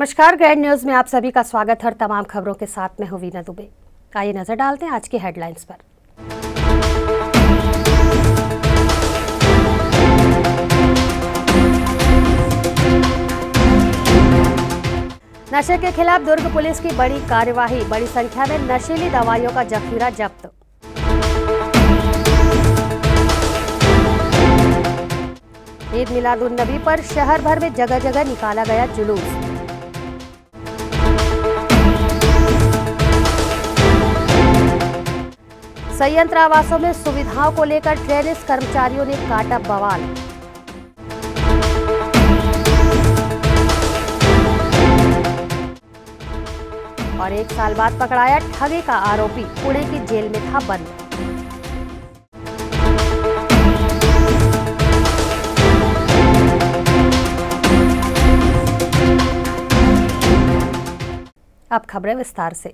नमस्कार, grand news में आप सभी का स्वागत है। हर तमाम खबरों के साथ में हूं वीना दुबे। आइए नजर डालते हैं आज की हेडलाइंस पर। नशे के खिलाफ दुर्ग पुलिस की बड़ी कार्यवाही, बड़ी संख्या में नशीली दवाइयों का जखीरा जब्त। ईद मिलादुन नबी पर शहर भर में जगह जगह निकाला गया जुलूस। संयंत्र आवासों में सुविधाओं को लेकर ट्रेनिस कर्मचारियों ने काटा बवाल। और 1 साल बाद पकड़ाया ठगी का आरोपी, पुणे की जेल में था बंद। अब खबरें विस्तार से।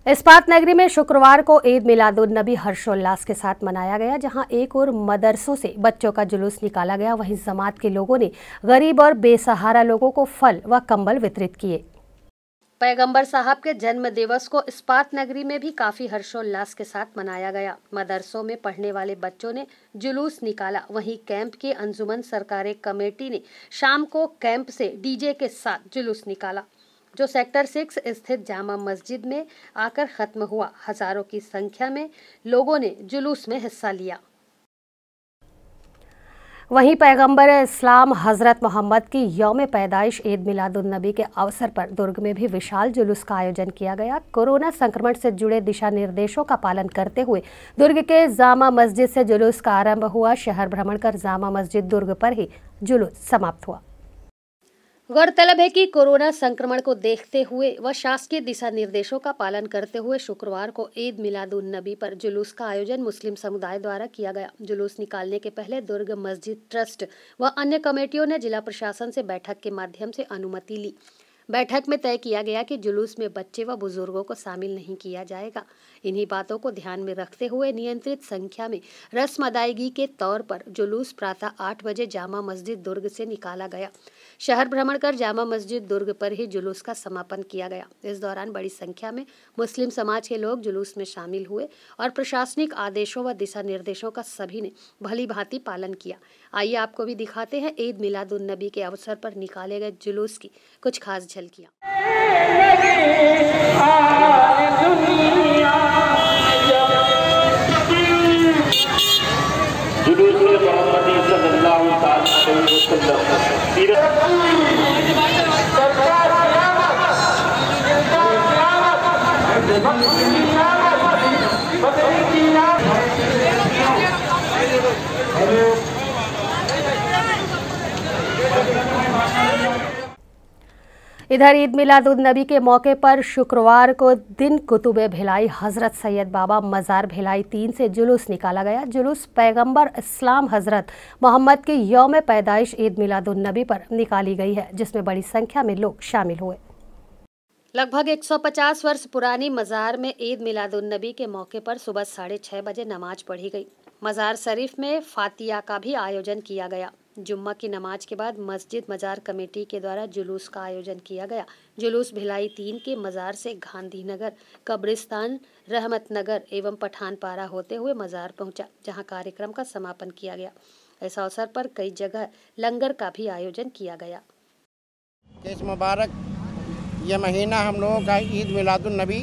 इस्पात नगरी में शुक्रवार को ईद मिलादुन नबी हर्षोल्लास के साथ मनाया गया, जहां एक और मदरसों से बच्चों का जुलूस निकाला गया, वहीं जमात के लोगों ने गरीब और बेसहारा लोगों को फल व कंबल वितरित किए। पैगंबर साहब के जन्म दिवस को इस्पात नगरी में भी काफी हर्षोल्लास के साथ मनाया गया। मदरसों में पढ़ने वाले बच्चों ने जुलूस निकाला, वहीं कैंप के अंजुमन सरकारी कमेटी ने शाम को कैंप से डीजे के साथ जुलूस निकाला, जो सेक्टर 6 स्थित जामा मस्जिद में आकर खत्म हुआ। हजारों की संख्या में लोगों ने जुलूस में हिस्सा लिया। वहीं पैगंबर इस्लाम हजरत मोहम्मद की यौम पैदाइश ईद मिलादुन नबी के अवसर पर दुर्ग में भी विशाल जुलूस का आयोजन किया गया। कोरोना संक्रमण से जुड़े दिशा निर्देशों का पालन करते हुए दुर्ग के जामा मस्जिद से जुलूस का आरंभ हुआ। शहर भ्रमण कर जामा मस्जिद दुर्ग पर ही जुलूस समाप्त हुआ। गौरतलब है कि कोरोना संक्रमण को देखते हुए व शासकीय दिशा निर्देशों का पालन करते हुए शुक्रवार को ईद मिलादुन नबी पर जुलूस का आयोजन मुस्लिम समुदाय द्वारा किया गया। जुलूस निकालने के पहले दुर्ग मस्जिद ट्रस्ट व अन्य कमेटियों ने जिला प्रशासन से बैठक के माध्यम से अनुमति ली। बैठक में तय किया गया कि जुलूस में बच्चे व बुजुर्गों को शामिल नहीं किया जाएगा। इन्हीं बातों को ध्यान में रखते हुए नियंत्रित संख्या में रस्म अदायगी के तौर पर जुलूस प्रातः 8 बजे जामा मस्जिद दुर्ग से निकाला गया। शहर भ्रमण कर जामा मस्जिद दुर्ग पर ही जुलूस का समापन किया गया। इस दौरान बड़ी संख्या में मुस्लिम समाज के लोग जुलूस में शामिल हुए और प्रशासनिक आदेशों व दिशा निर्देशों का सभी ने भली भांति पालन किया। आइए आपको भी दिखाते हैं ईद मिलादुन नबी के अवसर पर निकाले गए जुलूस की कुछ खास झलकियां। इधर ईद मिलादुन नबी के मौके पर शुक्रवार को दिन कुतुबे भिलाई हजरत सैयद बाबा मजार भिलाई 3 से जुलूस निकाला गया। जुलूस पैगंबर इस्लाम हजरत मोहम्मद की यौम पैदाइश ईद मिलादुन नबी पर निकाली गई है, जिसमें बड़ी संख्या में लोग शामिल हुए। लगभग 150 वर्ष पुरानी मजार में ईद मिलादुन नबी के मौके पर सुबह 6:30 बजे नमाज पढ़ी गई। मजार शरीफ में फातिया का भी आयोजन किया गया। जुम्मा की नमाज के बाद मस्जिद मजार कमेटी के द्वारा जुलूस का आयोजन किया गया। जुलूस भिलाई 3 के मजार से गांधीनगर, कब्रिस्तान, रहमत नगर एवं पठानपारा होते हुए मजार पहुंचा, जहां कार्यक्रम का समापन किया गया। इस अवसर पर कई जगह लंगर का भी आयोजन किया गया। इस मुबारक ये महीना हम लोगों का ईद मिलादुन नबी,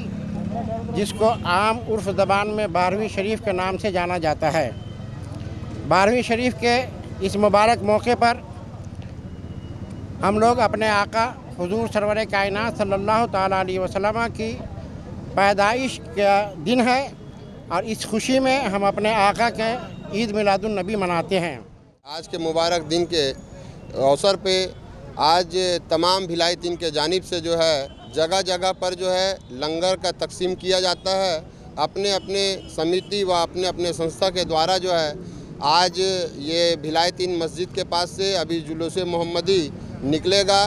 जिसको आम उर्फ ज़बान में 12वीं शरीफ के नाम से जाना जाता है। 12वीं शरीफ के इस मुबारक मौके पर हम लोग अपने आका हुजूर सरवर कायनात सल्लल्लाहु ताला अलैहि वसल्लम की पैदाइश का दिन है और इस खुशी में हम अपने आका के ईद मिलादुन नबी मनाते हैं। आज के मुबारक दिन के अवसर पे आज तमाम भिलाई 3 के जानिब से जो है जगह जगह पर जो है लंगर का तकसीम किया जाता है। अपने अपने समिति व अपने अपने संस्था के द्वारा जो है आज ये भिलाई 3 मस्जिद के पास से अभी जुलूस मोहम्मदी निकलेगा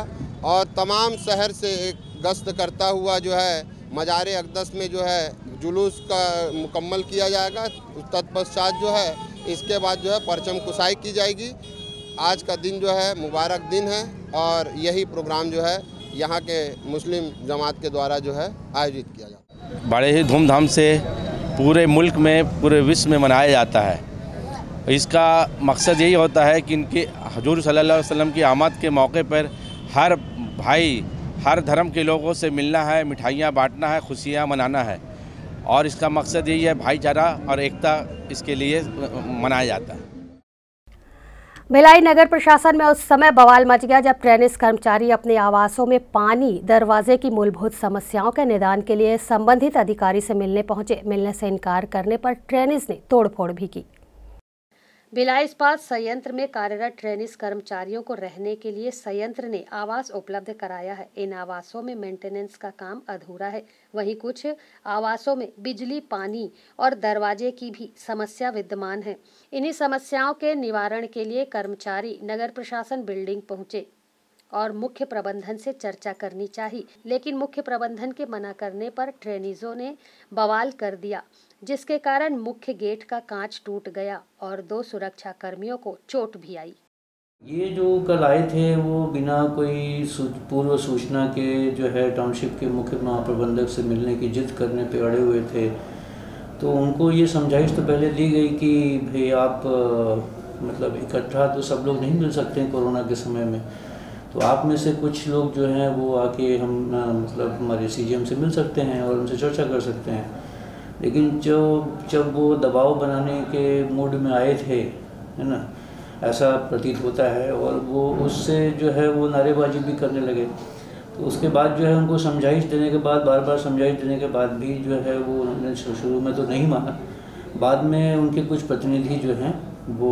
और तमाम शहर से एक गश्त करता हुआ जो है मजार अक़दस में जो है जुलूस का मुकम्मल किया जाएगा। तत्पश्चात जो है इसके बाद जो है परचम कुशाई की जाएगी। आज का दिन जो है मुबारक दिन है और यही प्रोग्राम जो है यहाँ के मुस्लिम जमात के द्वारा जो है आयोजित किया जाता है। बड़े ही धूमधाम से पूरे मुल्क में, पूरे विश्व में मनाया जाता है। इसका मकसद यही होता है कि इनके हुजूर सल्लल्लाहु अलैहि वसल्लम की आमद के मौके पर हर भाई, हर धर्म के लोगों से मिलना है, मिठाइयाँ बांटना है, खुशियाँ मनाना है, और इसका मकसद यही है भाईचारा और एकता, इसके लिए मनाया जाता है। भिलाई नगर प्रशासन में उस समय बवाल मच गया जब ट्रेनिस कर्मचारी अपने आवासों में पानी, दरवाजे की मूलभूत समस्याओं के निदान के लिए संबंधित अधिकारी से मिलने पहुंचे। मिलने से इनकार करने पर ट्रेनिस ने तोड़फोड़ भी की। भिलाई इस्पात संयंत्र में कार्यरत ट्रेनिस कर्मचारियों को रहने के लिए संयंत्र ने आवास उपलब्ध कराया है। इन आवासों में मेंटेनेंस का काम अधूरा है। वहीं कुछ आवासों में बिजली, पानी और दरवाजे की भी समस्या विद्यमान है। इन्हीं समस्याओं के निवारण के लिए कर्मचारी नगर प्रशासन बिल्डिंग पहुंचे और मुख्य प्रबंधन से चर्चा करनी चाहिए, लेकिन मुख्य प्रबंधन के मना करने पर ट्रेनीजों ने बवाल कर दिया, जिसके कारण मुख्य गेट का कांच टूट गया और 2 सुरक्षा कर्मियों को चोट भी आई। ये जो कल आए थे वो बिना कोई पूर्व सूचना के जो है टाउनशिप के मुख्य महाप्रबंधक से मिलने की जिद करने पे अड़े हुए थे। तो उनको ये समझाइश तो पहले दी गई कि भाई आप मतलब इकट्ठा तो सब लोग नहीं मिल सकते हैं कोरोना के समय में, तो आप में से कुछ लोग जो हैं वो आके हम मतलब हमारे सीजीएम से मिल सकते हैं और उनसे चर्चा कर सकते हैं। लेकिन जब वो दबाव बनाने के मूड में आए थे, है ना, ऐसा प्रतीत होता है, और वो उससे जो है वो नारेबाजी भी करने लगे। तो उसके बाद जो है उनको समझाइश देने के बाद, बार बार समझाइश देने के बाद भी जो है वो उन्होंने शुरू में तो नहीं माना। बाद में उनके कुछ प्रतिनिधि जो हैं वो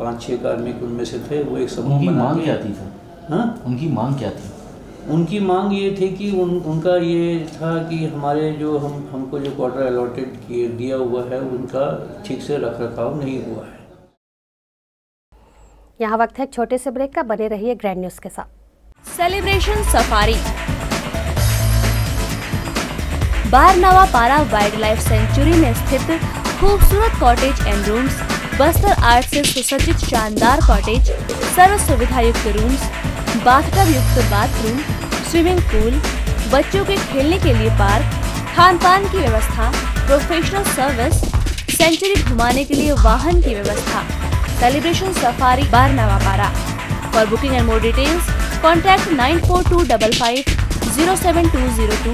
5-6 कार्मिक उनमें से थे, वो एक समूह उनकी बना मांग के। क्या थी सर? हाँ, उनकी मांग क्या थी? उनकी मांग ये थी कि उनका ये था कि हमारे जो हमको जो क्वार्टर अलॉटेड दिया हुआ है उनका ठीक से रखरखाव नहीं हुआ है। यहाँ वक्त है एक छोटे से ब्रेक का, बने रहिए ग्रैंड न्यूज के साथ। सेलिब्रेशन सफारी बारनावा पारा वाइल्ड लाइफ सेंचुरी में स्थित खूबसूरत cottage and rooms, Bastar art से सुसज्जित शानदार कॉटेज, सर्व सुविधा युक्त रूम्स, बाथटब युक्त बाथरूम, स्विमिंग पूल, बच्चों के खेलने के लिए पार्क, खान पान की व्यवस्था, प्रोफेशनल सर्विस, सेंचुरी घुमाने के लिए वाहन की व्यवस्था। सेलिब्रेशन सफारी बारनावा पारा। For booking and more details contact 9425507202।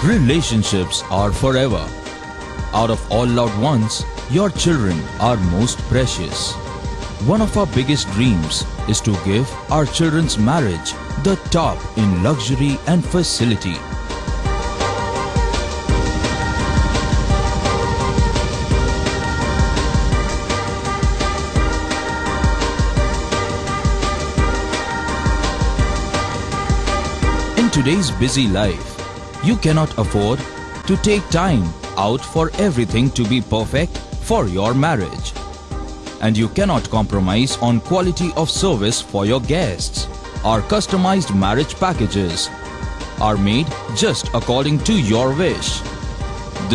Relationships are forever. Out of all loved ones, your children are most precious. One of our biggest dreams is to give our children's marriage the top in luxury and facility. In today's busy life, you cannot afford to take time out for everything to be perfect for your marriage. And you cannot compromise on quality of service for your guests. Our customized marriage packages are made just according to your wish.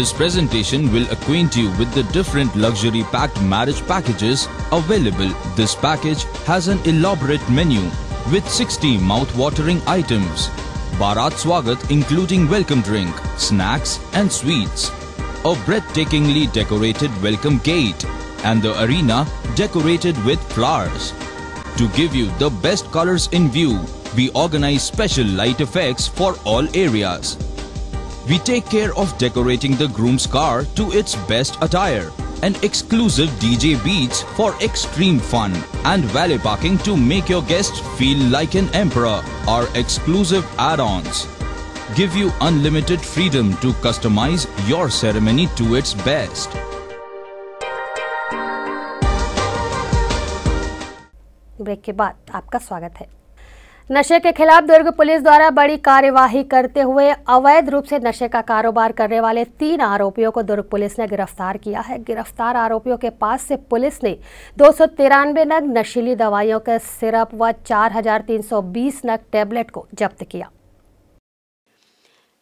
This presentation will acquaint you with the different luxury packed marriage packages available. This package has an elaborate menu with 60 mouth-watering items. Bharat Swagat including welcome drink, snacks and sweets. A breathtakingly decorated welcome gate and the arena decorated with flowers. To give you the best colors in view, we organize special light effects for all areas. We take care of decorating the groom's car to its best attire and exclusive DJ beats for extreme fun and valet parking to make your guests feel like an emperor. Our exclusive add-ons give you unlimited freedom to customize your ceremony to its best. Break के बाद आपका स्वागत है। नशे के खिलाफ दुर्ग police द्वारा बड़ी कार्यवाही करते हुए अवैध रूप से नशे का कारोबार करने वाले 3 आरोपियों को दुर्ग पुलिस ने गिरफ्तार किया है। गिरफ्तार आरोपियों के पास से पुलिस ने 293 नग नशीली दवाइयों के सिरप व 4320 नग टेबलेट को जब्त किया।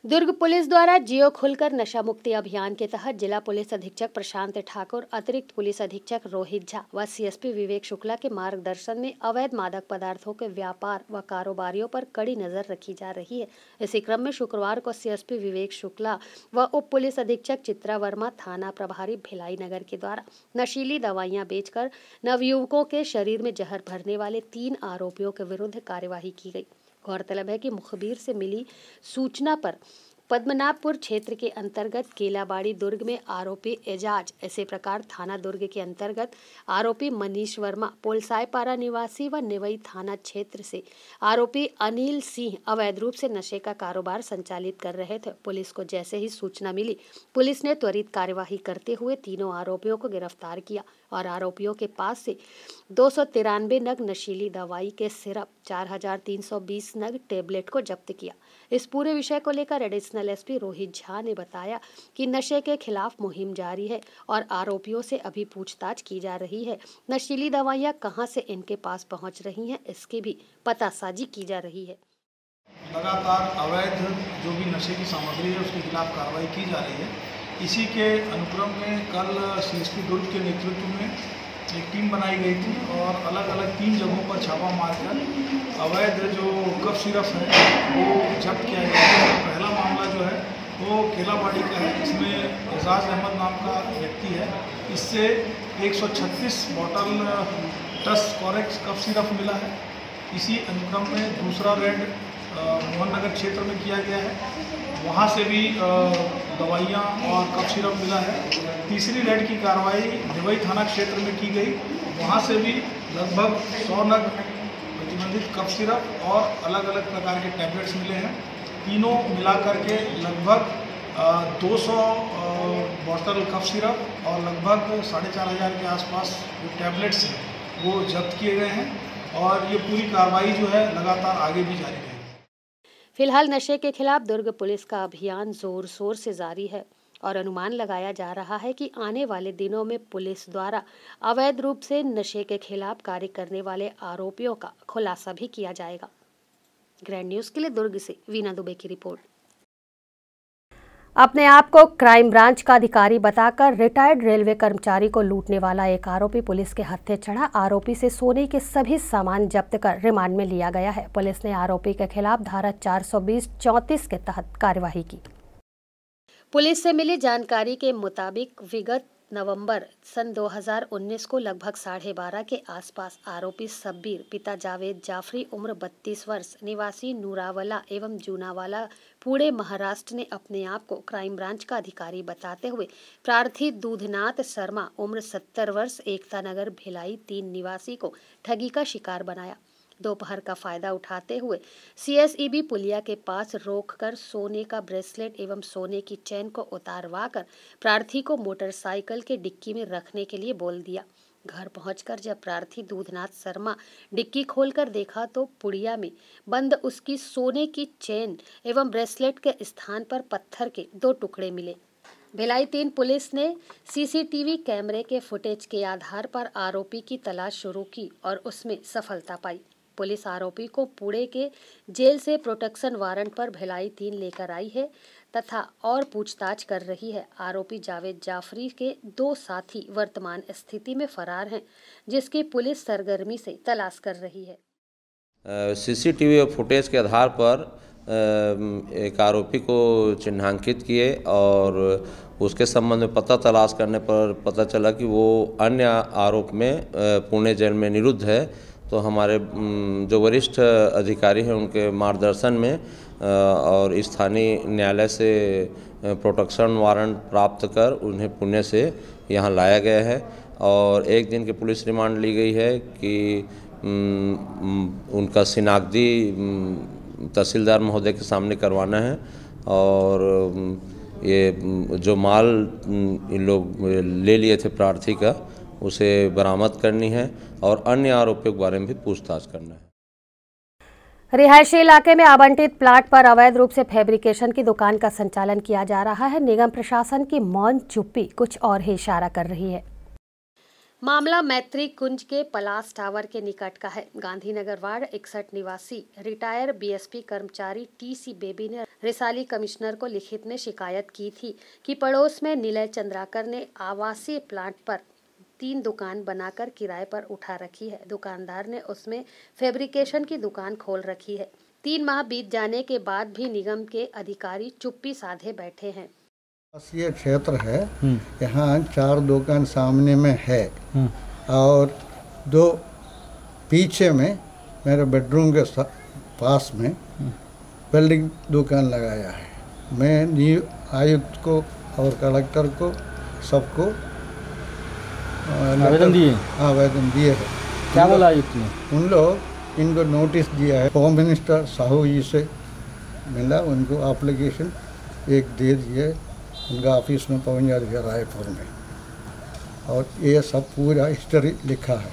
दुर्ग पुलिस द्वारा जियो खुलकर नशा मुक्ति अभियान के तहत जिला पुलिस अधीक्षक प्रशांत ठाकुर, अतिरिक्त पुलिस अधीक्षक रोहित झा व सीएसपी विवेक शुक्ला के मार्गदर्शन में अवैध मादक पदार्थों के व्यापार व कारोबारियों पर कड़ी नजर रखी जा रही है। इसी क्रम में शुक्रवार को सीएसपी विवेक शुक्ला व उप पुलिस अधीक्षक चित्रा वर्मा, थाना प्रभारी भिलाई नगर के द्वारा नशीली दवाइयां बेचकर नवयुवकों के शरीर में जहर भरने वाले 3 आरोपियों के विरुद्ध कार्यवाही की गई। गौरतलब है कि मुखबिर से मिली सूचना पर पद्मनाभपुर क्षेत्र के अंतर्गत केलाबाड़ी दुर्ग में आरोपी एजाज, इसी प्रकार थाना दुर्ग के अंतर्गत आरोपी मनीष वर्मा, पोलसाईपारा निवासी व निवई थाना क्षेत्र से आरोपी अनिल सिंह अवैध रूप से नशे का कारोबार संचालित कर रहे थे। पुलिस को जैसे ही सूचना मिली, पुलिस ने त्वरित कार्यवाही करते हुए तीनों आरोपियों को गिरफ्तार किया और आरोपियों के पास से 293 नग नशीली दवाई के सिरप, 4320 नग टेबलेट को जब्त किया। इस पूरे विषय को लेकर एडिशनल एसपी रोहित झा ने बताया कि नशे के खिलाफ मुहिम जारी है और आरोपियों से अभी पूछताछ की जा रही है। नशीली दवाइयां कहां से इनके पास पहुंच रही हैं, इसकी भी पतासाजी की जा रही है। लगातार अवैध जो भी नशे की सामग्री है उसके खिलाफ कार्रवाई की जा रही है। इसी के अनुक्रम में कल सीएसपी दुर्ग के नेतृत्व में एक टीम बनाई गई थी और अलग अलग 3 जगहों पर छापा मारकर अवैध जो कफ सिरप है वो जब्त किया गया है। पहला मामला जो है वो केलाबाड़ी का है। इसमें एजाज अहमद नाम का व्यक्ति है। इससे 136 बॉटल टस कॉरेक्स कफ सिरप मिला है। इसी अनुक्रम में दूसरा रेड मोहन नगर क्षेत्र में किया गया है, वहाँ से भी दवाइयाँ और कफ सिरप मिला है। तीसरी रेड की कार्रवाई निवई थाना क्षेत्र में की गई, वहाँ से भी लगभग 100 नग प्रतिबंधित कफ सिरप और अलग अलग प्रकार के टैबलेट्स मिले हैं। तीनों मिलाकर के लगभग 200 बॉटल कफ सिरप और लगभग 4500 के आसपास जो टैबलेट्स हैं वो जब्त किए गए हैं और ये पूरी कार्रवाई जो है लगातार आगे भी जारी रहेगी। फिलहाल नशे के खिलाफ दुर्ग पुलिस का अभियान जोर शोर से जारी है और अनुमान लगाया जा रहा है कि आने वाले दिनों में पुलिस द्वारा अवैध रूप से नशे के खिलाफ कार्य करने वाले आरोपियों का खुलासा भी किया जाएगा। ग्रैंड न्यूज़ के लिए दुर्ग से वीना दुबे की रिपोर्ट। अपने आप को क्राइम ब्रांच का अधिकारी बताकर रिटायर्ड रेलवे कर्मचारी को लूटने वाला एक आरोपी पुलिस के हत्थे चढ़ा। आरोपी से सोने के सभी सामान जब्त कर रिमांड में लिया गया है। पुलिस ने आरोपी के खिलाफ धारा 420-34 के तहत कार्यवाही की। पुलिस से मिली जानकारी के मुताबिक विगत नवंबर सन 2019 को लगभग 12:30 के आसपास आरोपी सब्बीर, पिता जावेद जाफरी, उम्र 32 वर्ष, निवासी नूरावला एवं जूनावाला, पुणे, महाराष्ट्र ने अपने आप को क्राइम ब्रांच का अधिकारी बताते हुए प्रार्थी दूधनाथ शर्मा, उम्र 70 वर्ष, एकता नगर, भिलाई 3 निवासी को ठगी का शिकार बनाया। दोपहर का फायदा उठाते हुए सीएसईबी पुलिया के पास रोककर सोने का ब्रेसलेट एवं सोने की चेन को उतारवा कर प्रार्थी को मोटरसाइकिल के डिक्की में रखने के लिए बोल दिया। घर पहुंचकर जब प्रार्थी दूधनाथ शर्मा डिक्की खोलकर देखा तो पुड़िया में बंद उसकी सोने की चेन एवं ब्रेसलेट के स्थान पर पत्थर के 2 टुकड़े मिले। भिलाई 3 पुलिस ने सीसीटीवी कैमरे के फुटेज के आधार पर आरोपी की तलाश शुरू की और उसमें सफलता पाई। पुलिस आरोपी को पुणे के जेल से प्रोटेक्शन वारंट पर भिलाई 3 लेकर आई है तथा और पूछताछ कर रही है। आरोपी जावेद जाफरी के 2 साथी वर्तमान स्थिति में फरार हैं, जिसकी पुलिस सरगर्मी से तलाश कर रही है। सीसीटीवी फुटेज के आधार पर एक आरोपी को चिन्हांकित किए और उसके संबंध में पता तलाश करने पर पता चला कि वो अन्य आरोप में पुणे जेल में निरुद्ध है। तो हमारे जो वरिष्ठ अधिकारी हैं उनके मार्गदर्शन में और स्थानीय न्यायालय से प्रोटेक्शन वारंट प्राप्त कर उन्हें पुणे से यहाँ लाया गया है और 1 दिन की पुलिस रिमांड ली गई है कि उनका शिनाख्ती तहसीलदार महोदय के सामने करवाना है और ये जो माल इन लोग ले लिए थे प्रार्थी का उसे बरामद करनी है और अन्य आरोपियों के बारे में भी पूछताछ करना है। रिहायशी इलाके में आवंटित प्लाट पर अवैध रूप से फैब्रिकेशन की दुकान का संचालन किया जा रहा है। निगम प्रशासन की मौन चुप्पी कुछ और ही इशारा कर रही है। मामला मैत्री कुंज के पलास टावर के निकट का है। गांधीनगर वार्ड 61 निवासी रिटायर बीएसपी कर्मचारी टीसी बेबी ने रिसाली कमिश्नर को लिखित में शिकायत की थी कि पड़ोस में निलय चंद्राकर ने आवासीय प्लाट पर 3 दुकान बनाकर किराए पर उठा रखी है। दुकानदार ने उसमें फैब्रिकेशन की दुकान खोल रखी है। 3 माह बीत जाने के बाद भी निगम के अधिकारी चुप्पी साधे बैठे हैं। ये क्षेत्र है, यहाँ 4 दुकान सामने में है और 2 पीछे में मेरे बेडरूम के पास में वेल्डिंग दुकान लगाया है। मैं आयुक्त को और कलेक्टर को सबको आवेदन दिए है। क्या बोला आयुक्त ने? उन लोग इनको नोटिस दिया है। होम मिनिस्टर साहू जी से मिला, उनको एप्लीकेशन एक दे दिए उनका ऑफिस में पहुँच गया रायपुर में, और ये सब पूरा हिस्ट्री लिखा है।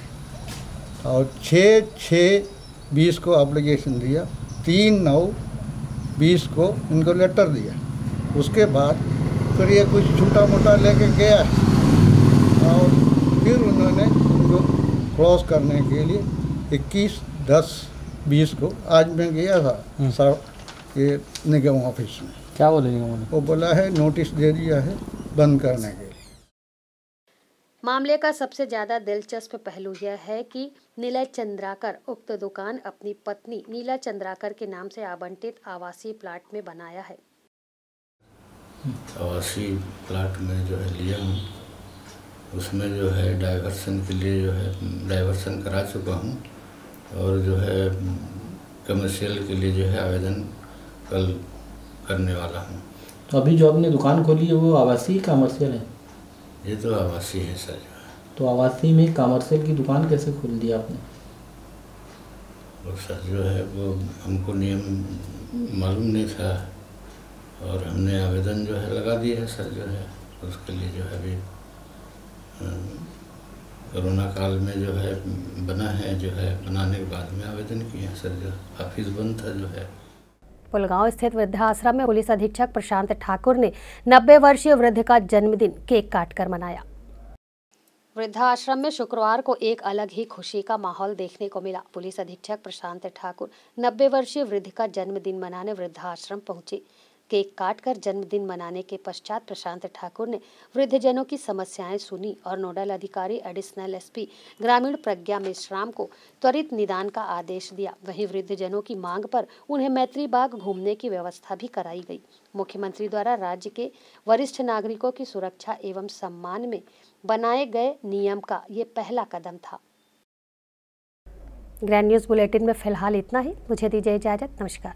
और 6/6/20 को एप्लीकेशन दिया, 3/9/20 को इनको लेटर दिया। उसके बाद फिर ये कुछ छोटा मोटा लेके गया है और फिर उन्होंने उनको क्लोज करने के लिए 21/10/20 को आज मैं गया था सर ये निगम ऑफिस में। क्या बोले निगम ने? वो बोला है नोटिस दे दिया है बंद करने के लिए। मामले का सबसे ज्यादा दिलचस्प पहलू यह है कि निलय चंद्राकर उक्त दुकान अपनी पत्नी नीला चंद्राकर के नाम से आवंटित आवासीय प्लाट में बनाया है। आवासीय प्लाट में जो है लिया हूँ, उसमें जो है डाइवर्सन के लिए जो है डाइवर्सन करा चुका हूँ और जो है कमर्शियल के लिए जो है आवेदन कल करने वाला हूँ। तो अभी जो आपने दुकान खोली है वो आवासीय कमर्शियल है? ये तो आवासीय है सर। तो आवासीय में कमर्शियल की दुकान कैसे खोल दी आपने? वो सर जो है वो हमको नियम मालूम नहीं था और हमने आवेदन जो है लगा दिया है सर। जो है उसके लिए जो है अभी कोरोना काल में जो है बना है, जो है बनाने के बाद में आवेदन किया सर। जो ऑफिस बंद था जो है। पुलगांव स्थित वृद्धाश्रम में पुलिस अधीक्षक प्रशांत ठाकुर ने 90 वर्षीय वृद्ध का जन्मदिन केक काटकर मनाया। वृद्धाश्रम में शुक्रवार को एक अलग ही खुशी का माहौल देखने को मिला। पुलिस अधीक्षक प्रशांत ठाकुर 90 वर्षीय वृद्ध का जन्मदिन मनाने वृद्धाश्रम पहुंचे। केक काटकर जन्मदिन मनाने के पश्चात प्रशांत ठाकुर ने वृद्धजनों की समस्याएं सुनी और नोडल अधिकारी एडिशनल एसपी ग्रामीण प्रज्ञा मेश्राम को त्वरित निदान का आदेश दिया। वहीं वृद्धजनों की मांग पर उन्हें मैत्री बाग घूमने की व्यवस्था भी कराई गई। मुख्यमंत्री द्वारा राज्य के वरिष्ठ नागरिकों की सुरक्षा एवं सम्मान में बनाए गए नियम का ये पहला कदम था। ग्रैंड न्यूज बुलेटिन में फिलहाल इतना ही। मुझे दीजिए इजाजत। नमस्कार।